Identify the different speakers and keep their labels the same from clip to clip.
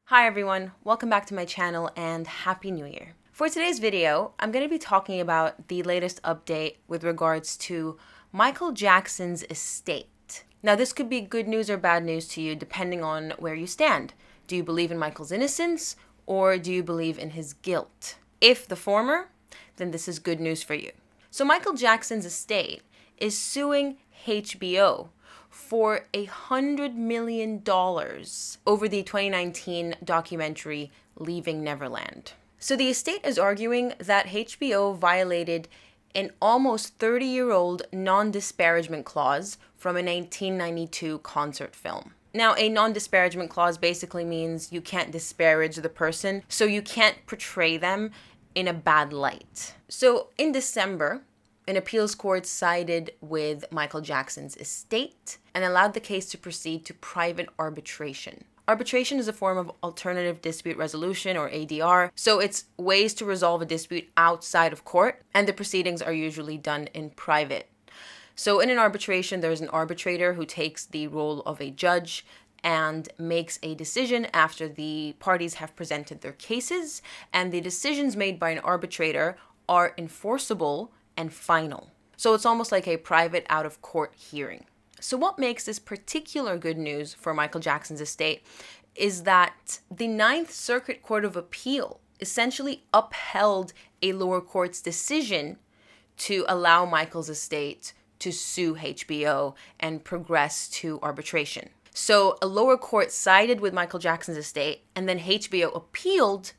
Speaker 1: Hi everyone, welcome back to my channel and Happy New Year. For today's video, I'm going to be talking about the latest update with regards to Michael Jackson's estate. Now this could be good news or bad news to you depending on where you stand. Do you believe in Michael's innocence or do you believe in his guilt? If the former, then this is good news for you. So Michael Jackson's estate is suing HBO for $100 million over the 2019 documentary Leaving Neverland. So the estate is arguing that HBO violated an almost 30-year-old non-disparagement clause from a 1992 concert film. Now, a non-disparagement clause basically means you can't disparage the person, so you can't portray them in a bad light. So in December, an appeals court sided with Michael Jackson's estate and allowed the case to proceed to private arbitration. Arbitration is a form of alternative dispute resolution, or ADR, so it's ways to resolve a dispute outside of court, and the proceedings are usually done in private. So in an arbitration, there's an arbitrator who takes the role of a judge and makes a decision after the parties have presented their cases, and the decisions made by an arbitrator are enforceable and final. So it's almost like a private out-of-court hearing. So what makes this particular good news for Michael Jackson's estate is that the Ninth Circuit Court of Appeal essentially upheld a lower court's decision to allow Michael's estate to sue HBO and progress to arbitration. So a lower court sided with Michael Jackson's estate, and then HBO appealed,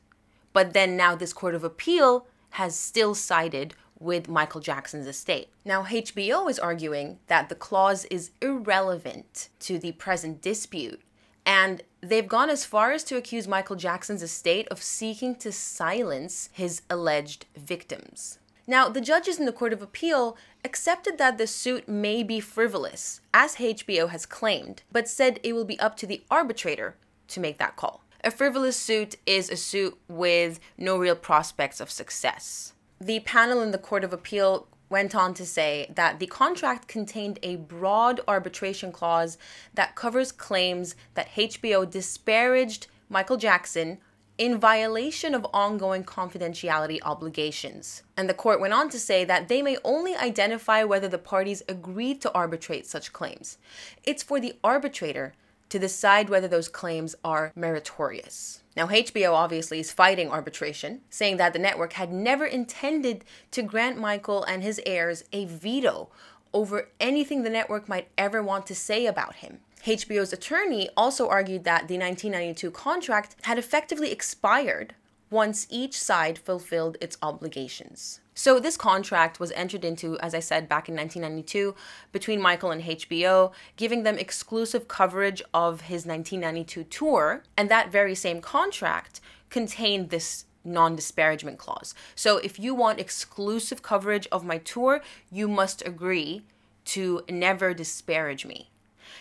Speaker 1: but then now this Court of Appeal has still sided with Michael Jackson's estate. Now, HBO is arguing that the clause is irrelevant to the present dispute, and they've gone as far as to accuse Michael Jackson's estate of seeking to silence his alleged victims. Now, the judges in the Court of Appeal accepted that the suit may be frivolous, as HBO has claimed, but said it will be up to the arbitrator to make that call. A frivolous suit is a suit with no real prospects of success. The panel in the Court of Appeal went on to say that the contract contained a broad arbitration clause that covers claims that HBO disparaged Michael Jackson in violation of ongoing confidentiality obligations. And the court went on to say that they may only identify whether the parties agreed to arbitrate such claims. It's for the arbitrator to decide whether those claims are meritorious. Now, HBO obviously is fighting arbitration, saying that the network had never intended to grant Michael and his heirs a veto over anything the network might ever want to say about him. HBO's attorney also argued that the 1992 contract had effectively expired once each side fulfilled its obligations. So this contract was entered into, as I said, back in 1992 between Michael and HBO, giving them exclusive coverage of his 1992 tour, and that very same contract contained this non-disparagement clause. So if you want exclusive coverage of my tour, you must agree to never disparage me.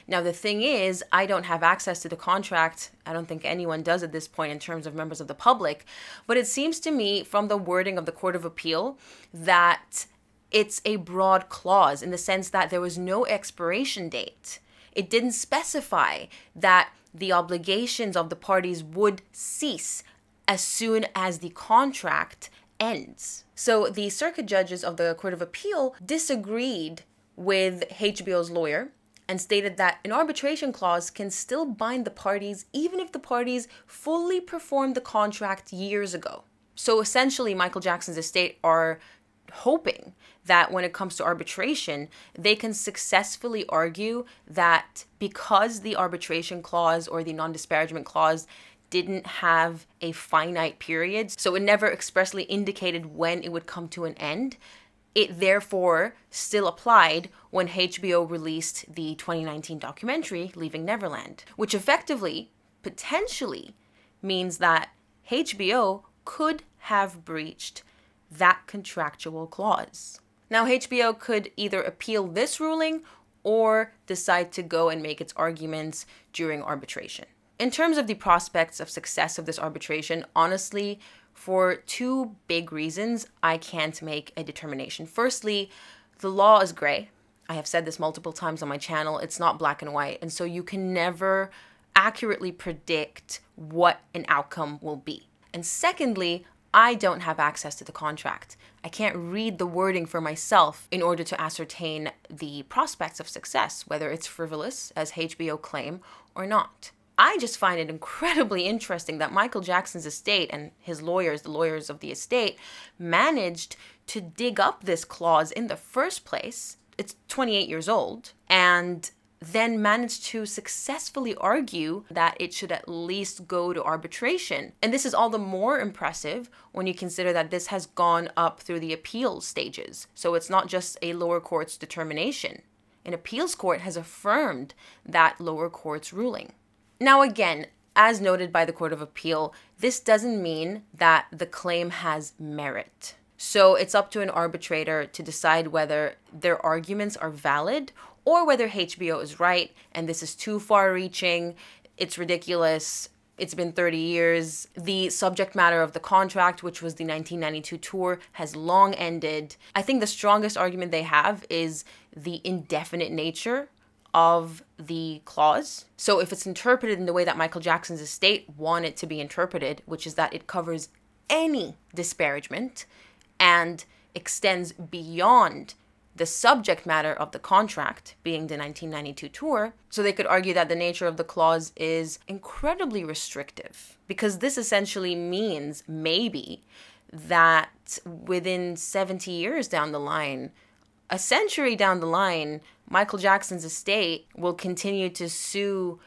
Speaker 1: Now, the thing is, I don't have access to the contract. I don't think anyone does at this point in terms of members of the public. But it seems to me from the wording of the Court of Appeal that it's a broad clause in the sense that there was no expiration date. It didn't specify that the obligations of the parties would cease as soon as the contract ends. So the circuit judges of the Court of Appeal disagreed with HBO's lawyer and stated that an arbitration clause can still bind the parties even if the parties fully performed the contract years ago. So essentially, Michael Jackson's estate are hoping that when it comes to arbitration, they can successfully argue that because the arbitration clause or the non-disparagement clause didn't have a finite period, so it never expressly indicated when it would come to an end, it therefore still applied when HBO released the 2019 documentary, Leaving Neverland, which effectively, potentially, means that HBO could have breached that contractual clause. Now, HBO could either appeal this ruling or decide to go and make its arguments during arbitration. In terms of the prospects of success of this arbitration, honestly, for two big reasons, I can't make a determination. Firstly, the law is gray. I have said this multiple times on my channel. It's not black and white. And so you can never accurately predict what an outcome will be. And secondly, I don't have access to the contract. I can't read the wording for myself in order to ascertain the prospects of success, whether it's frivolous, as HBO claim, or not. I just find it incredibly interesting that Michael Jackson's estate and his lawyers, the lawyers of the estate, managed to dig up this clause in the first place. It's 28 years old, and then managed to successfully argue that it should at least go to arbitration. And this is all the more impressive when you consider that this has gone up through the appeals stages. So it's not just a lower court's determination. An appeals court has affirmed that lower court's ruling. Now again, as noted by the Court of Appeal, this doesn't mean that the claim has merit. So it's up to an arbitrator to decide whether their arguments are valid or whether HBO is right and this is too far-reaching, it's ridiculous, it's been 30 years, the subject matter of the contract, which was the 1992 tour, has long ended. I think the strongest argument they have is the indefinite nature of the clause. So if it's interpreted in the way that Michael Jackson's estate want it to be interpreted, which is that it covers any disparagement and extends beyond the subject matter of the contract, being the 1992 tour, so they could argue that the nature of the clause is incredibly restrictive, because this essentially means maybe that within 70 years down the line, a century down the line, Michael Jackson's estate will continue to sue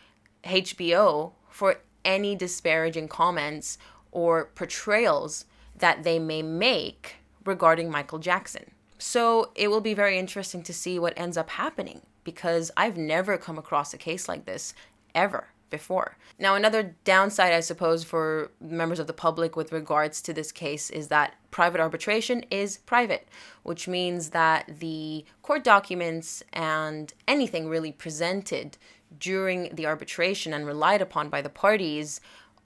Speaker 1: HBO for any disparaging comments or portrayals that they may make regarding Michael Jackson. So it will be very interesting to see what ends up happening, because I've never come across a case like this ever before. Now, another downside, I suppose, for members of the public with regards to this case is that private arbitration is private, which means that the court documents and anything really presented during the arbitration and relied upon by the parties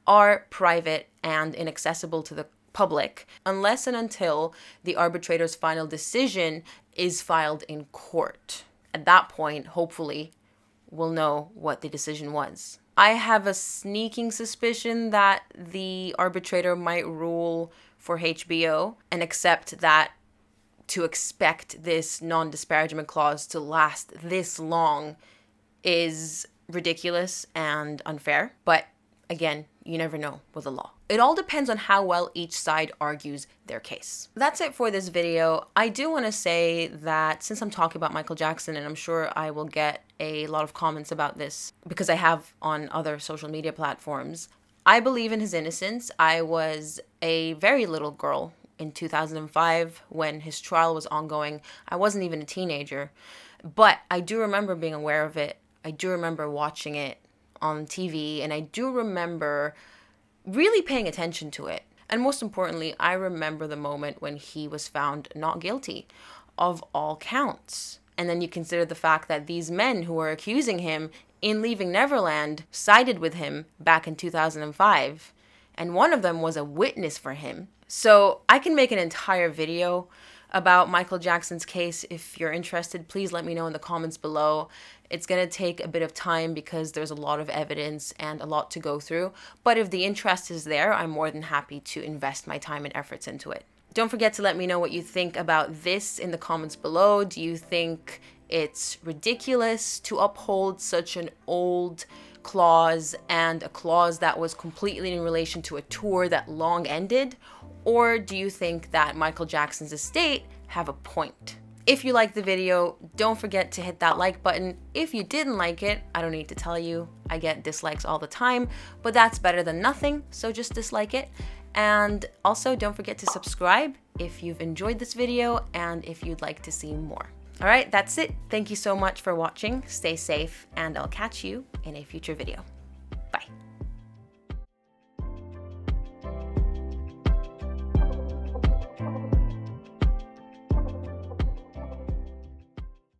Speaker 1: are private and inaccessible to the public unless and until the arbitrator's final decision is filed in court. At that point, hopefully, we'll know what the decision was. I have a sneaking suspicion that the arbitrator might rule for HBO and accept that to expect this non-disparagement clause to last this long is ridiculous and unfair. But again, you never know with the law. It all depends on how well each side argues their case. That's it for this video. I do want to say that since I'm talking about Michael Jackson, and I'm sure I will get a lot of comments about this because I have on other social media platforms, I believe in his innocence. I was a very little girl in 2005 when his trial was ongoing. I wasn't even a teenager, but I do remember being aware of it. I do remember watching it on TV, and I do remember really paying attention to it. And most importantly, I remember the moment when he was found not guilty of all counts. And then you consider the fact that these men who were accusing him in Leaving Neverland sided with him back in 2005, and one of them was a witness for him. So I can make an entire video about Michael Jackson's case. If you're interested, please let me know in the comments below. It's going to take a bit of time because there's a lot of evidence and a lot to go through. But if the interest is there, I'm more than happy to invest my time and efforts into it. Don't forget to let me know what you think about this in the comments below. Do you think it's ridiculous to uphold such an old clause and a clause that was completely in relation to a tour that long ended? Or do you think that Michael Jackson's estate have a point? If you liked the video, don't forget to hit that like button. If you didn't like it, I don't need to tell you. I get dislikes all the time, but that's better than nothing, so just dislike it. And also, don't forget to subscribe if you've enjoyed this video and if you'd like to see more. All right, that's it. Thank you so much for watching. Stay safe, and I'll catch you in a future video.